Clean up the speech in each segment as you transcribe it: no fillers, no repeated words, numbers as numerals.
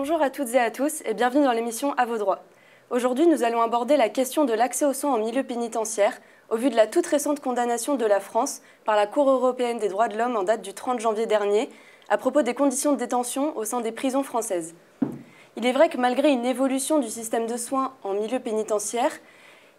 Bonjour à toutes et à tous et bienvenue dans l'émission À vos droits. Aujourd'hui, nous allons aborder la question de l'accès aux soins en milieu pénitentiaire au vu de la toute récente condamnation de la France par la Cour européenne des droits de l'homme en date du 30 janvier dernier à propos des conditions de détention au sein des prisons françaises. Il est vrai que malgré une évolution du système de soins en milieu pénitentiaire,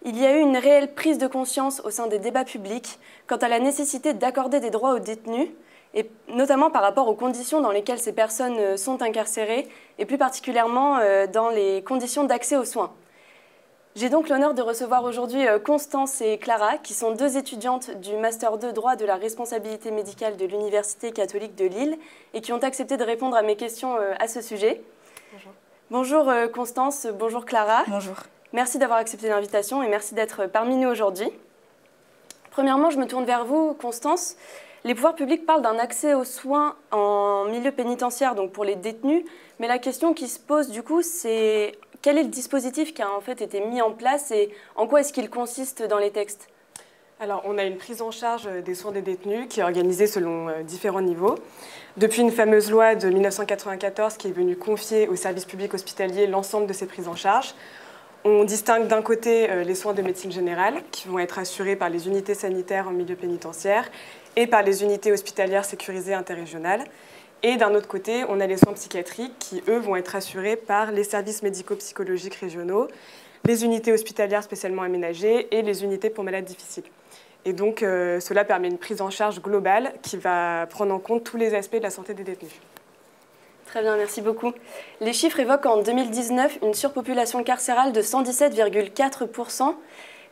il y a eu une réelle prise de conscience au sein des débats publics quant à la nécessité d'accorder des droits aux détenus, et notamment par rapport aux conditions dans lesquelles ces personnes sont incarcérées, et plus particulièrement dans les conditions d'accès aux soins. J'ai donc l'honneur de recevoir aujourd'hui Constance et Clara, qui sont deux étudiantes du Master 2 droit de la responsabilité médicale de l'Université catholique de Lille, et qui ont accepté de répondre à mes questions à ce sujet. Bonjour. Bonjour Constance, bonjour Clara. Bonjour. Merci d'avoir accepté l'invitation et merci d'être parmi nous aujourd'hui. Premièrement, je me tourne vers vous, Constance. Les pouvoirs publics parlent d'un accès aux soins en milieu pénitentiaire, donc pour les détenus, mais la question qui se pose du coup, c'est quel est le dispositif qui a en fait été mis en place et en quoi est-ce qu'il consiste dans les textes ? Alors, on a une prise en charge des soins des détenus qui est organisée selon différents niveaux. Depuis une fameuse loi de 1994 qui est venue confier au service public hospitalier l'ensemble de ces prises en charge, on distingue d'un côté les soins de médecine générale qui vont être assurés par les unités sanitaires en milieu pénitentiaire et par les unités hospitalières sécurisées interrégionales. Et d'un autre côté, on a les soins psychiatriques qui, eux, vont être assurés par les services médico-psychologiques régionaux, les unités hospitalières spécialement aménagées et les unités pour malades difficiles. Et donc, cela permet une prise en charge globale qui va prendre en compte tous les aspects de la santé des détenus. Très bien, merci beaucoup. Les chiffres évoquent en 2019 une surpopulation carcérale de 117,4%.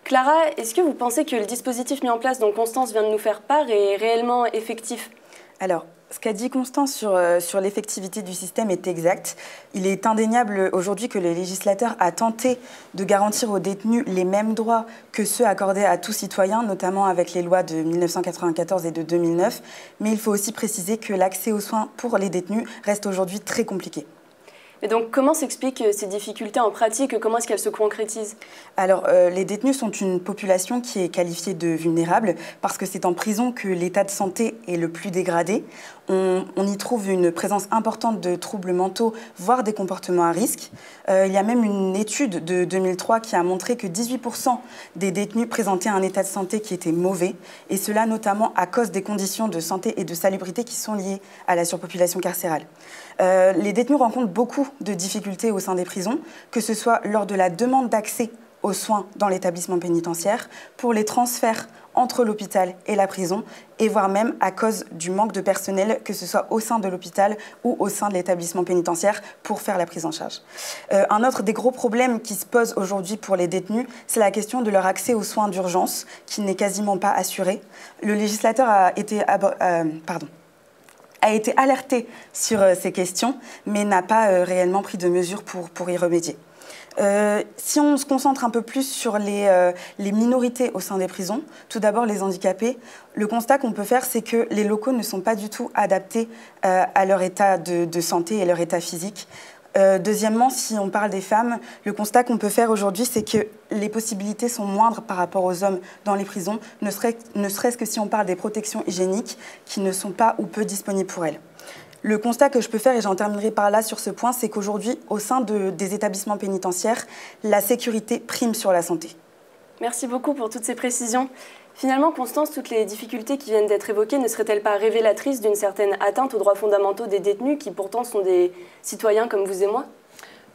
Clara, est-ce que vous pensez que le dispositif mis en place dont Constance vient de nous faire part est réellement effectif ? Alors, ce qu'a dit Constance sur l'effectivité du système est exact. Il est indéniable aujourd'hui que le législateur a tenté de garantir aux détenus les mêmes droits que ceux accordés à tout citoyen, notamment avec les lois de 1994 et de 2009. Mais il faut aussi préciser que l'accès aux soins pour les détenus reste aujourd'hui très compliqué. Et donc, comment s'expliquent ces difficultés en pratique ? Comment est-ce qu'elles se concrétisent ? Alors, les détenus sont une population qui est qualifiée de vulnérable parce que c'est en prison que l'état de santé est le plus dégradé. On y trouve une présence importante de troubles mentaux, voire des comportements à risque. Il y a même une étude de 2003 qui a montré que 18% des détenus présentaient un état de santé qui était mauvais, et cela notamment à cause des conditions de santé et de salubrité qui sont liées à la surpopulation carcérale. Les détenus rencontrent beaucoup de difficultés au sein des prisons, que ce soit lors de la demande d'accès aux soins dans l'établissement pénitentiaire, pour les transferts entre l'hôpital et la prison, et voire même à cause du manque de personnel, que ce soit au sein de l'hôpital ou au sein de l'établissement pénitentiaire, pour faire la prise en charge. Un autre des gros problèmes qui se posent aujourd'hui pour les détenus, c'est la question de leur accès aux soins d'urgence, qui n'est quasiment pas assuré. Le législateur a été alerté sur ces questions, mais n'a pas réellement pris de mesures pour y remédier. Si on se concentre un peu plus sur les minorités au sein des prisons, tout d'abord les handicapés, le constat qu'on peut faire, c'est que les locaux ne sont pas du tout adaptés à leur état de santé et leur état physique. Deuxièmement, si on parle des femmes, le constat qu'on peut faire aujourd'hui, c'est que les possibilités sont moindres par rapport aux hommes dans les prisons, ne serait-ce que si on parle des protections hygiéniques qui ne sont pas ou peu disponibles pour elles. Le constat que je peux faire, et j'en terminerai par là sur ce point, c'est qu'aujourd'hui, au sein des établissements pénitentiaires, la sécurité prime sur la santé. Merci beaucoup pour toutes ces précisions. Finalement, Constance, toutes les difficultés qui viennent d'être évoquées ne seraient-elles pas révélatrices d'une certaine atteinte aux droits fondamentaux des détenus qui pourtant sont des citoyens comme vous et moi ?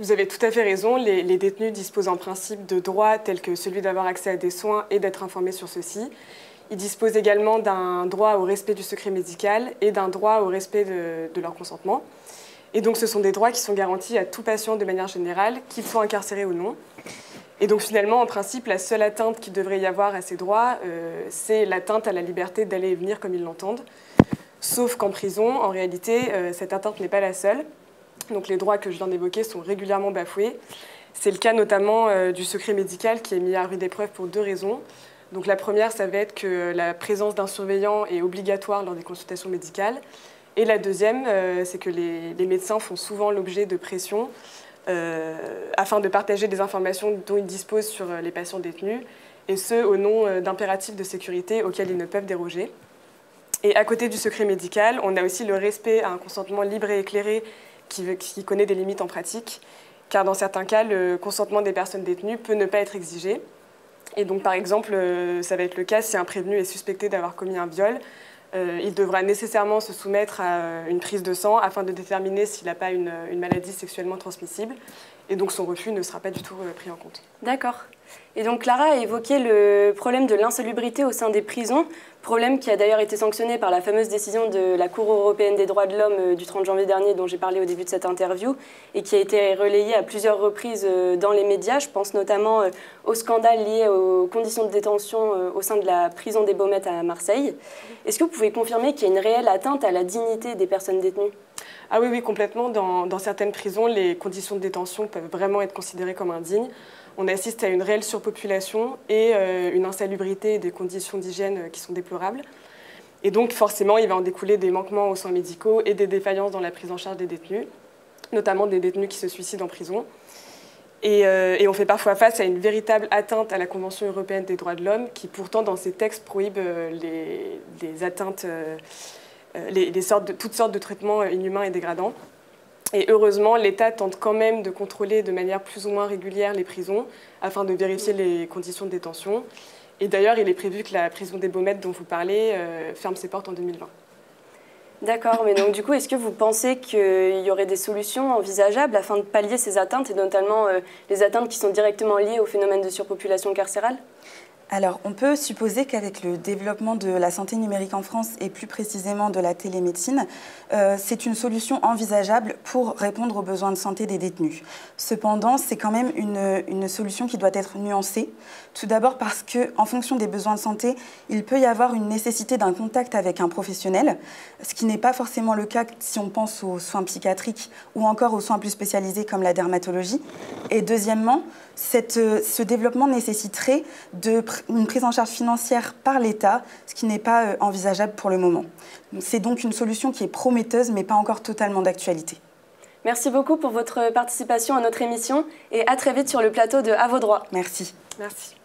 Vous avez tout à fait raison. Les détenus disposent en principe de droits tels que celui d'avoir accès à des soins et d'être informés sur ceux-ci. Ils disposent également d'un droit au respect du secret médical et d'un droit au respect de leur consentement. Et donc ce sont des droits qui sont garantis à tout patient de manière générale, qu'il soit incarcéré ou non. Et donc finalement, en principe, la seule atteinte qu'il devrait y avoir à ces droits, c'est l'atteinte à la liberté d'aller et venir comme ils l'entendent. Sauf qu'en prison, en réalité, cette atteinte n'est pas la seule. Donc les droits que je viens d'évoquer sont régulièrement bafoués. C'est le cas notamment du secret médical qui est mis à rude épreuve pour deux raisons. Donc la première, ça va être que la présence d'un surveillant est obligatoire lors des consultations médicales. Et la deuxième, c'est que les médecins font souvent l'objet de pression afin de partager des informations dont ils disposent sur les patients détenus, et ce, au nom d'impératifs de sécurité auxquels ils ne peuvent déroger. Et à côté du secret médical, on a aussi le respect à un consentement libre et éclairé qui connaît des limites en pratique, car dans certains cas, le consentement des personnes détenues peut ne pas être exigé. Et donc, par exemple, ça va être le cas si un prévenu est suspecté d'avoir commis un viol. Il devra nécessairement se soumettre à une prise de sang afin de déterminer s'il n'a pas une maladie sexuellement transmissible. Et donc son refus ne sera pas du tout pris en compte. D'accord. Et donc Clara a évoqué le problème de l'insalubrité au sein des prisons, problème qui a d'ailleurs été sanctionné par la fameuse décision de la Cour européenne des droits de l'homme du 30 janvier dernier dont j'ai parlé au début de cette interview et qui a été relayée à plusieurs reprises dans les médias. Je pense notamment au scandale lié aux conditions de détention au sein de la prison des Baumettes à Marseille. Est-ce que vous pouvez confirmer qu'il y a une réelle atteinte à la dignité des personnes détenues ? Ah oui, complètement. Dans certaines prisons, les conditions de détention peuvent vraiment être considérées comme indignes. On assiste à une réelle surpopulation et une insalubrité et des conditions d'hygiène qui sont déplorables. Et donc, forcément, il va en découler des manquements aux soins médicaux et des défaillances dans la prise en charge des détenus, notamment des détenus qui se suicident en prison. Et on fait parfois face à une véritable atteinte à la Convention européenne des droits de l'homme, qui pourtant, dans ses textes, prohibe les atteintes... toutes sortes de traitements inhumains et dégradants. Et heureusement, l'État tente quand même de contrôler de manière plus ou moins régulière les prisons afin de vérifier les conditions de détention. Et d'ailleurs, il est prévu que la prison des Baumettes dont vous parlez ferme ses portes en 2020. D'accord, mais donc du coup, est-ce que vous pensez qu'il y aurait des solutions envisageables afin de pallier ces atteintes et notamment les atteintes qui sont directement liées au phénomène de surpopulation carcérale ? Alors, on peut supposer qu'avec le développement de la santé numérique en France et plus précisément de la télémédecine, c'est une solution envisageable pour répondre aux besoins de santé des détenus. Cependant, c'est quand même une solution qui doit être nuancée. Tout d'abord parce qu'en fonction des besoins de santé, il peut y avoir une nécessité d'un contact avec un professionnel, ce qui n'est pas forcément le cas si on pense aux soins psychiatriques ou encore aux soins plus spécialisés comme la dermatologie. Et deuxièmement, ce développement nécessiterait une prise en charge financière par l'État, ce qui n'est pas envisageable pour le moment. C'est donc une solution qui est prometteuse, mais pas encore totalement d'actualité. Merci beaucoup pour votre participation à notre émission et à très vite sur le plateau de À vos droits. Merci. Merci.